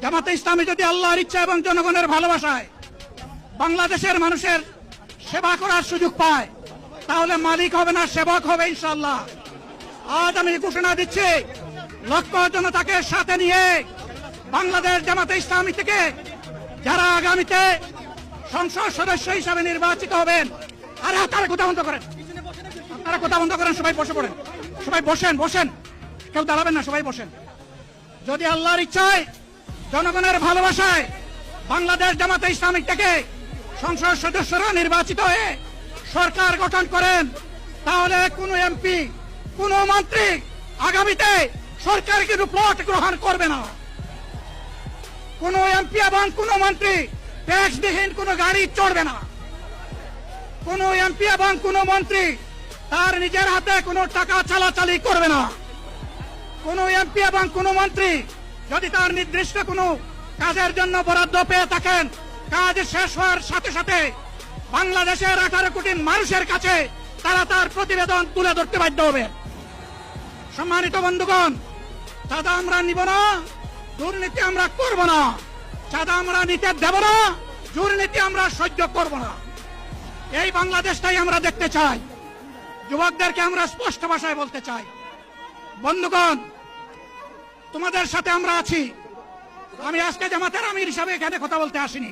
জামাতে ইসলামী যদি আল্লাহর ইচ্ছা এবং জনগণের ভালোবাসায় বাংলাদেশের মানুষের সেবা করার সুযোগ পায়, তাহলে মালিক হবে না, সেবক হবে ইনশাআল্লাহ। আজ আমি ঘোষণা দিচ্ছি, লক্ষ জনতাকে সাথে নিয়ে বাংলাদেশ জামাতে ইসলামী থেকে যারা আগামীতে সংসদ সদস্য হিসাবে নির্বাচিত হবেন, আরে তারা কথা বন্ধ করেন, আপনারা কথা বন্ধ করেন, সবাই বসে পড়েন, সবাই বসেন, বসেন, কেউ দাঁড়াবেন না, সবাই বসেন। যদি আল্লাহর ইচ্ছায় জনগণের ভালোবাসায় বাংলাদেশ জামাতে ইসলামী থেকে সংসদ সদস্যরা নির্বাচিত হয়ে সরকার গঠন করেন, তাহলে কোন এমপি, কোন মন্ত্রী আগামীতে সরকার কিন্তু প্লট গ্রহণ করবে না। কোন এমপি এবং কোন মন্ত্রী ট্যাক্সবিহীন কোন গাড়ি চড়বে না। কোন এমপি এবং কোন মন্ত্রী তার নিজের হাতে কোনো টাকা চালাচালি করবে না। কোন এমপি এবং কোন মন্ত্রী যদি তার নির্দিষ্ট কোনো কাজের জন্য বরাদ্দ পেয়ে থাকেন, কাজ শেষ হওয়ার সাথে সাথে বাংলাদেশের 18 কোটি মানুষের কাছে তারা তার প্রতিবেদন তুলে ধরতে বাধ্য হবে। সম্মানিত বন্ধুগণ, চাঁদা আমরা নিব না, দুর্নীতি আমরা করব না। চাঁদা আমরা নিতে দেব না, দুর্নীতি আমরা সহ্য করব না। এই বাংলাদেশটাই আমরা দেখতে চাই। যুবকদেরকে আমরা স্পষ্ট ভাষায় বলতে চাই, বন্ধুগণ, তোমাদের সাথে আমরা আছি। আমি আজকে জামাতের আমির হিসাবে এখানে কথা বলতে আসিনি।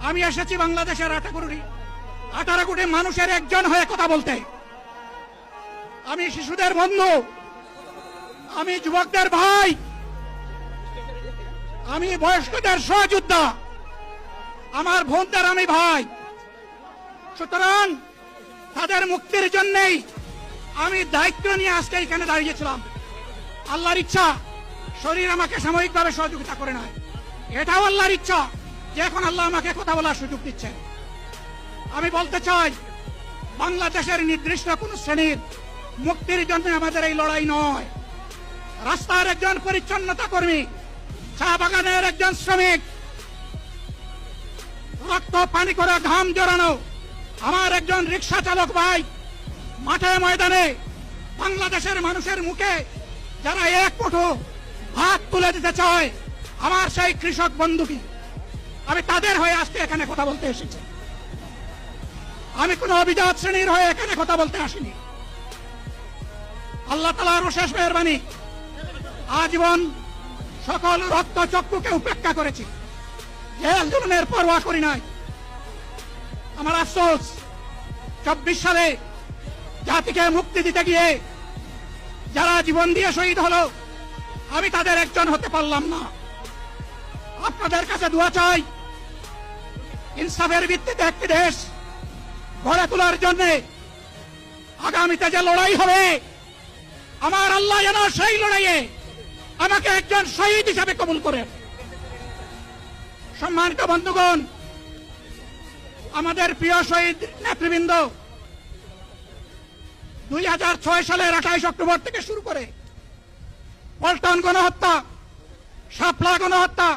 আমি এসেছি বাংলাদেশের 18 কোটি মানুষের একজন হয়ে কথা বলতে। আমি শিশুদের বন্ধু, আমি যুবকদের ভাই, আমি বয়স্কদের সহযোদ্ধা, আমার বোনদের আমি ভাই। সুতরাং তাদের মুক্তির জন্যই আমি দায়িত্ব নিয়ে আজকে এখানে দাঁড়িয়েছিলাম। আল্লাহর ইচ্ছা শরীর আমাকে সাময়িকভাবে সহযোগিতা করে নাই, এটাও আল্লাহর ইচ্ছা যে এখন আল্লাহ আমাকে কথা বলার সুযোগ দিচ্ছে। আমি বলতে চাই, বাংলাদেশের নির্দিষ্ট কোন শ্রেণীর মুক্তির জন্য আমাদের এই লড়াই নয়। রাস্তার একজন পরিচ্ছন্নতা কর্মী, চা বাগানের একজন শ্রমিক, রক্ত পানি করে ঘাম জড়ানো আমার একজন রিক্সা চালক ভাই, মাঠে ময়দানে বাংলাদেশের মানুষের মুখে যারা এক মুঠো ভাত তুলে দিতে চায়, আমার সেই কৃষক বন্ধুকে, আমি তাদের হয়ে আজকে এখানে কথা বলতে এসেছি। আমি কোন অভিজাত শ্রেণীর হয়ে এখানে কথা বলতে আসিনি। আল্লাহ তাআলার অশেষ মেহেরবানি, আজীবন সকল রক্ত চক্ষুকে উপেক্ষা করেছি, জেল জুলুমের পরোয়া করি নাই। আমার আফসোস, 24 সালে জাতিকে মুক্তি দিতে গিয়ে যারা জীবন দিয়ে শহীদ হলো, আমি তাদের একজন হতে পারলাম না। আপনাদের কাছে দোয়া চাই, ইনসাফের ভিত্তিতে একটি দেশ গড়ে তোলার জন্য আগামীতে যে লড়াই হবে, আমার আল্লাহ যেন সেই লড়াইয়ে আমাকে একজন শহীদ হিসাবে কবুল করেন। সম্মানিত বন্ধুগণ, আমাদের প্রিয় শহীদ নেতৃবৃন্দ 2006 সালের 28 অক্টোবর থেকে শুরু করে পল্টন গণহত্যা, শাপলা গণহত্যা,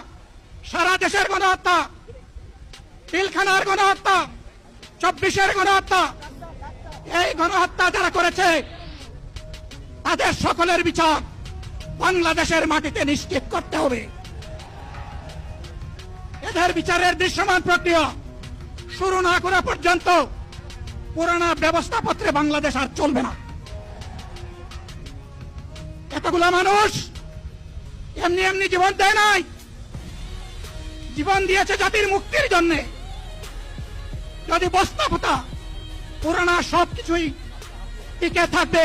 সারা দেশের গণহত্যা, পিলখানার গণহত্যা, 24-এর গণহত্যা, এই গণহত্যা যারা করেছে তাদের সকলের বিচার বাংলাদেশের মাটিতে নিশ্চিত করতে হবে। এদের বিচারের দৃশ্যমান প্রক্রিয়া শুরু না করা পর্যন্ত পুরানা ব্যবস্থাপত্রে বাংলাদেশ আর চলবে না। এতগুলো মানুষ এমনি এমনি জীবন দেয় নাই, জীবন দিয়েছে জাতির মুক্তির জন্য। যদি বস্তাপতা পুরানা সবকিছুই টিকে থাকবে,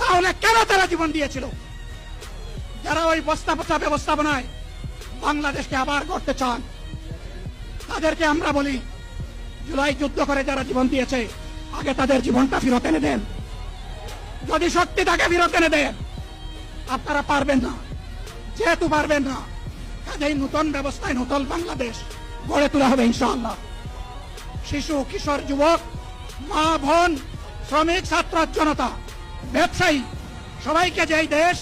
তাহলে কেন তারা জীবন দিয়েছিল? যারা ওই বস্তাপতা ব্যবস্থাপনায় বাংলাদেশকে আবার গড়তে চান, তাদেরকে আমরা বলি, জুলাই যুদ্ধ করে যারা জীবন দিয়েছে, আগে তাদের জীবনটা ফেরত এনে দেন। যদি শক্তি তাকে ফেরত এনে দেন, আপনারা পারবেন না। যেহেতু পারবেন না, কাজেই নতুন ব্যবস্থায় নতুন বাংলাদেশ গড়ে তোলা হবে ইনশাআল্লাহ। শিশু, কিশোর, যুবক, মা, বোন, শ্রমিক, ছাত্র জনতা, ব্যবসায়ী, সবাইকে যেই দেশ,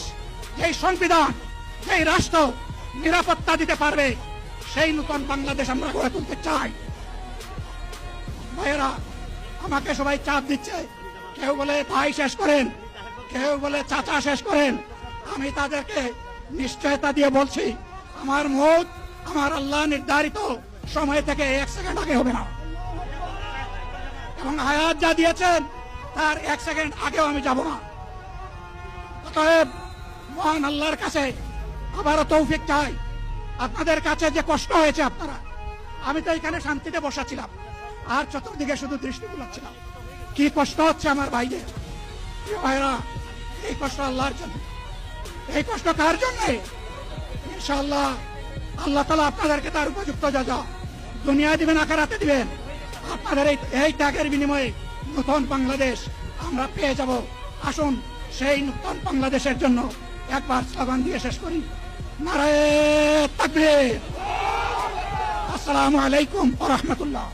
যেই সংবিধান, যেই রাষ্ট্র নিরাপত্তা দিতে পারবে, সেই নতুন বাংলাদেশ আমরা গড়ে তুলতে চাই। ভাইয়েরা, আমাকে সবাই চাপ দিচ্ছে, কেউ বলে ভাই শেষ করেন, কেউ বলে চাচা শেষ করেন। আমি তাদেরকে নিশ্চয়তা দিয়ে বলছি, আমার মৌত আমার আল্লাহ নির্ধারিত সময় থেকে 1 সেকেন্ড আগে হবে না, এবং হায়াত যা দিয়েছেন তার 1 সেকেন্ড আগেও আমি যাব না। অতএব মহান আল্লাহর কাছে আবারও তৌফিক চাই। আপনাদের কাছে যে কষ্ট হয়েছে, আপনারা, আমি তো এখানে শান্তিতে বসাছিলাম আর চতুর্দিকে শুধু দৃষ্টি বুলাচ্ছিলাম, কি কষ্ট হচ্ছে আমার ভাইদের। ভাইরা, এই কষ্ট আল্লাহর জন্য। এই কষ্ট কার জন্য? ইনশাআল্লাহ আল্লাহ তাআলা আপনাদেরকে তার উপযুক্ত যা দুনিয়ায় দিবেন, আখিরাতে দিবেন। আপনাদের এই ত্যাগের বিনিময়ে নতুন বাংলাদেশ আমরা পেয়ে যাব। আসুন সেই নতুন বাংলাদেশের জন্য একবার স্লোগান দিয়ে শেষ করি। নারায়ে তাকবীর। আসসালামু আলাইকুম ওয়া রাহমাতুল্লাহ।